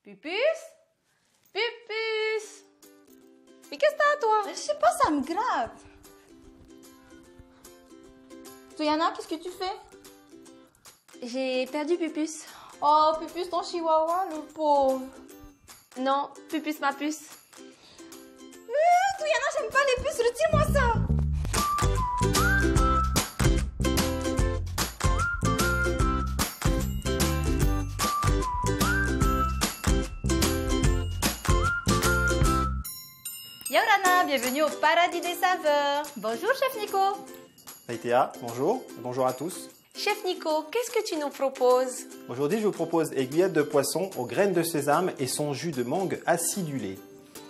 Pupus? Pupus? Mais qu'est-ce que t'as, toi? Je sais pas, ça me gratte. Toyana, qu'est-ce que tu fais? J'ai perdu Pupus. Oh, Pupus, ton chihuahua, le pauvre. Non, Pupus ma puce. Toyana, j'aime pas les puces, retire-moi ça. Yorana, bienvenue au paradis des saveurs. Bonjour, chef Nico. Théa, bonjour, et bonjour à tous. Chef Nico, qu'est-ce que tu nous proposes? Aujourd'hui, je vous propose aiguillettes de poisson aux graines de sésame et son jus de mangue acidulé.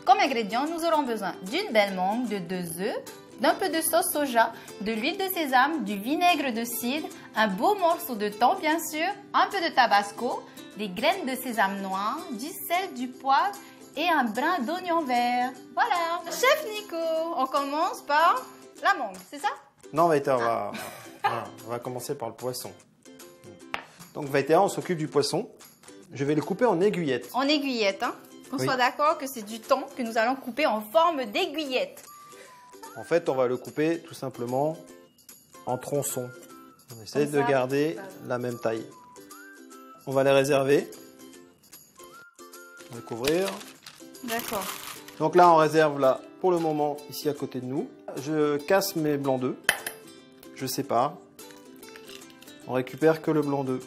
Comme ingrédients, nous aurons besoin d'une belle mangue, de 2 œufs, d'un peu de sauce soja, de l'huile de sésame, du vinaigre de cidre, un beau morceau de thon bien sûr, un peu de tabasco, des graines de sésame noir, du sel, du poivre et un brin d'oignon vert. Voilà. Chef Nico, on commence par la mangue, c'est ça? Non, Théa, on va commencer par le poisson. Donc Théa, on s'occupe du poisson. Je vais le couper en aiguillettes. En aiguillettes, hein? Qu'on soit d'accord que c'est du thon que nous allons couper en forme d'aiguillettes. En fait, on va le couper tout simplement en tronçons. On essaie de garder la même taille. On va les réserver. On va les couvrir. D'accord. Donc là, on réserve là pour le moment ici à côté de nous. Je casse mes blancs d'œufs. Je sépare. On récupère que le blanc d'œuf.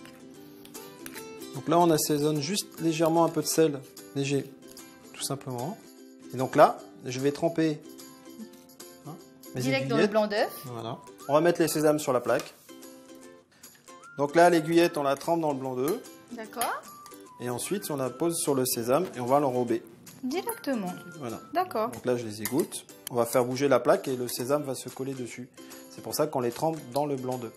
Donc là, on assaisonne juste légèrement un peu de sel. Léger, tout simplement. Et donc là, je vais tremper mes direct aiguillettes. dans le blanc d'œuf. Voilà. On va mettre les sésames sur la plaque. Donc là, l'aiguillette, on la trempe dans le blanc d'œuf. D'accord. Et ensuite, on la pose sur le sésame et on va l'enrober. Directement. Voilà. D'accord. Donc là, je les égoutte. On va faire bouger la plaque et le sésame va se coller dessus. C'est pour ça qu'on les trempe dans le blanc d'œuf.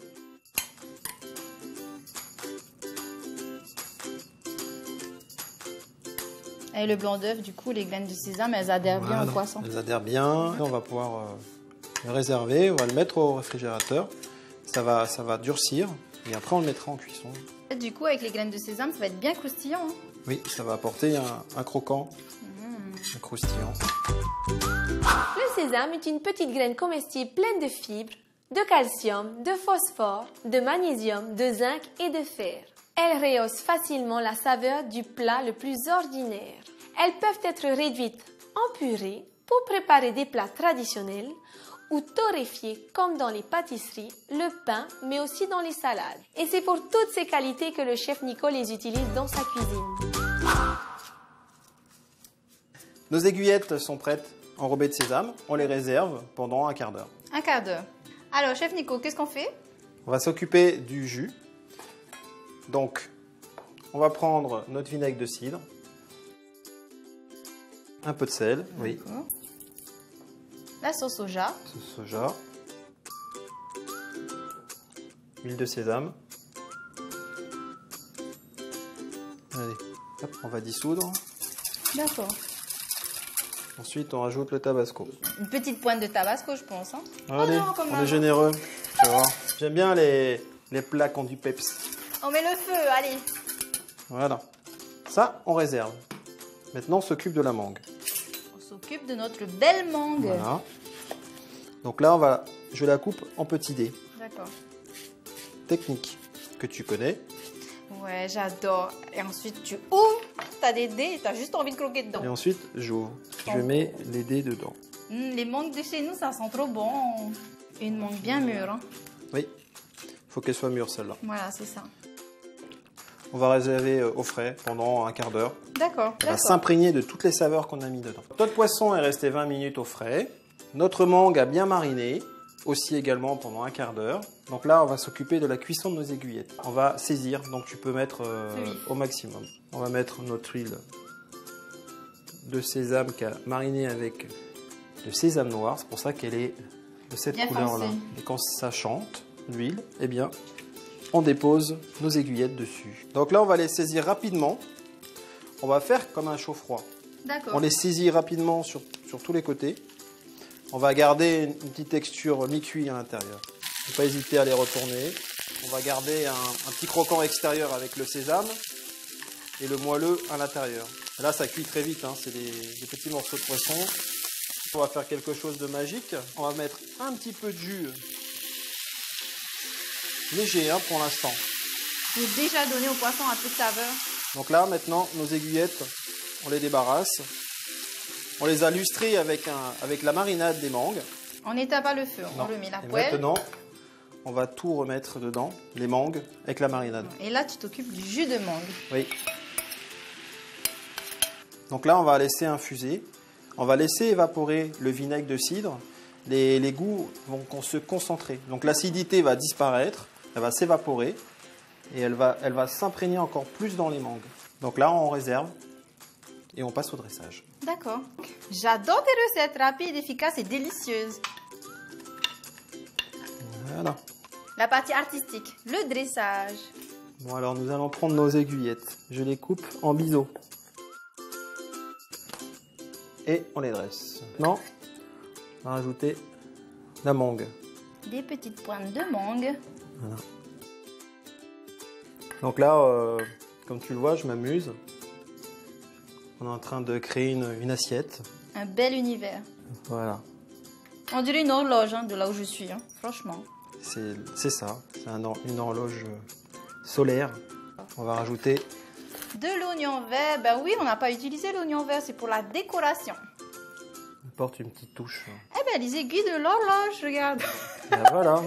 Et le blanc d'œuf, du coup, les graines de sésame, elles adhèrent bien au poisson. Elles adhèrent bien. On va pouvoir le réserver. On va le mettre au réfrigérateur. Ça va durcir. Et après, on le mettra en cuisson. Et du coup, avec les graines de sésame, ça va être bien croustillant. Hein? Oui, ça va apporter un croquant, un croustillant. Le sésame est une petite graine comestible pleine de fibres, de calcium, de phosphore, de magnésium, de zinc et de fer. Elles rehaussent facilement la saveur du plat le plus ordinaire. Elles peuvent être réduites en purée pour préparer des plats traditionnels ou torréfiées comme dans les pâtisseries, le pain, mais aussi dans les salades. Et c'est pour toutes ces qualités que le chef Nico les utilise dans sa cuisine. Nos aiguillettes sont prêtes, enrobées de sésame. On les réserve pendant un quart d'heure. Un quart d'heure. Alors, chef Nico, qu'est-ce qu'on fait? On va s'occuper du jus. Donc, on va prendre notre vinaigre de cidre, un peu de sel, oui, la sauce soja, sauce soja, l'huile de sésame. Allez, hop, on va dissoudre. D'accord. Ensuite, on rajoute le tabasco. Une petite pointe de tabasco, je pense. Hein? Allez, non, comme on maman. est généreux. Tu vas voir. J'aime bien les plats qui ont du peps. On met le feu, allez. Voilà. Ça, on réserve. Maintenant, on s'occupe de la mangue. On s'occupe de notre belle mangue. Voilà. Donc là, je la coupe en petits dés. D'accord. Technique que tu connais. Ouais, j'adore. Et ensuite, tu ouvres, t'as des dés et t'as juste envie de croquer dedans. Et ensuite, j'ouvre. Je mets les dés dedans. Les mangues de chez nous, ça sent trop bon. Une mangue bien mûre. Hein. Oui. Il faut qu'elle soit mûre, celle-là. Voilà, c'est ça. On va réserver au frais pendant un quart d'heure. D'accord. Elle va s'imprégner de toutes les saveurs qu'on a mis dedans. Notre poisson est resté 20 minutes au frais. Notre mangue a bien mariné, aussi également pendant un quart d'heure. Donc là, on va s'occuper de la cuisson de nos aiguillettes. On va saisir, donc tu peux mettre au maximum. On va mettre notre huile de sésame qui a mariné avec le sésame noir. C'est pour ça qu'elle est de cette couleur-là. Et quand ça chante, l'huile, eh bien, on dépose nos aiguillettes dessus. Donc là, on va les saisir rapidement. On va faire comme un chaud-froid. D'accord. On les saisit rapidement sur tous les côtés. On va garder une petite texture mi-cuit à l'intérieur. Il ne faut pas hésiter à les retourner. On va garder un petit croquant extérieur avec le sésame. et le moelleux à l'intérieur. Là, ça cuit très vite, hein. C'est des petits morceaux de poisson. On va faire quelque chose de magique. On va mettre un petit peu de jus léger, hein, pour l'instant. J'ai déjà donné au poisson un peu de saveur. Donc là, maintenant, nos aiguillettes, on les débarrasse. On les a lustrées avec la marinade des mangues. On n'éteint pas le feu, on remet la poêle. Maintenant, on va tout remettre dedans, les mangues avec la marinade. Et là, tu t'occupes du jus de mangue. Oui. Donc là, on va laisser infuser. On va laisser évaporer le vinaigre de cidre. Les goûts vont se concentrer. Donc l'acidité va disparaître, elle va s'évaporer et elle va s'imprégner encore plus dans les mangues. Donc là, on réserve et on passe au dressage. D'accord. J'adore tes recettes rapides, efficaces et délicieuses. Voilà. La partie artistique, le dressage. Bon, alors nous allons prendre nos aiguillettes. Je les coupe en biseaux. Et on les dresse. Maintenant, on va rajouter la mangue. Des petites pointes de mangue. Voilà. Donc là, comme tu le vois, je m'amuse. On est en train de créer une assiette. Un bel univers. Voilà. On dirait une horloge, hein, de là où je suis, hein, franchement. C'est ça, c'est une horloge solaire. On va rajouter De l'oignon vert, ben oui, on n'a pas utilisé l'oignon vert, c'est pour la décoration. on porte une petite touche. Eh ben, les aiguilles de l'horloge, regarde. Et voilà,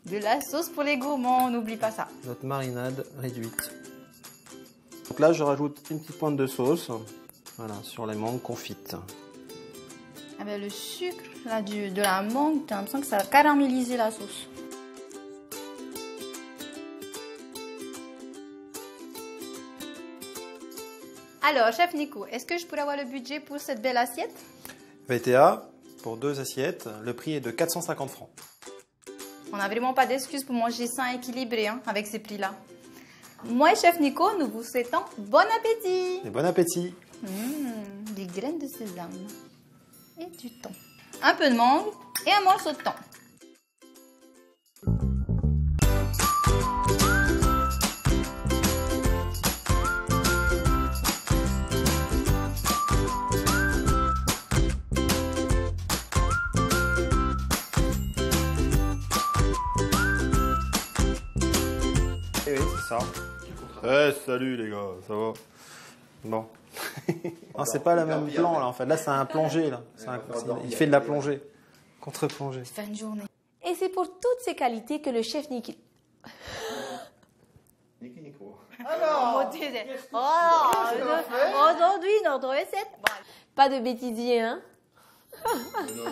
De la sauce pour les gourmands, on n'oublie pas ça. notre marinade réduite. Donc là, je rajoute une petite pointe de sauce, voilà, sur les mangues confites. Ah ben, le sucre là, de la mangue, t'as l'impression que ça va caraméliser la sauce. Alors, chef Nico, est-ce que je pourrais avoir le budget pour cette belle assiette? VTA, pour 2 assiettes, le prix est de 450 francs. On n'a vraiment pas d'excuses pour manger sain et équilibré, hein, avec ces prix-là. Moi et chef Nico, nous vous souhaitons bon appétit. Et bon appétit! Des graines de sésame et du thon. Un peu de mangue et un morceau de thon. Et oui, c'est ça. Eh, salut les gars, ça va? Bon. Non, c'est pas le même plan là en fait. Là, c'est un plongée là. Il fait de la plongée. Contre-plongée. Fin de journée. Et c'est pour toutes ces qualités que le chef Niki... Aujourd'hui, notre recette. Pas de bêtisier, hein? Non.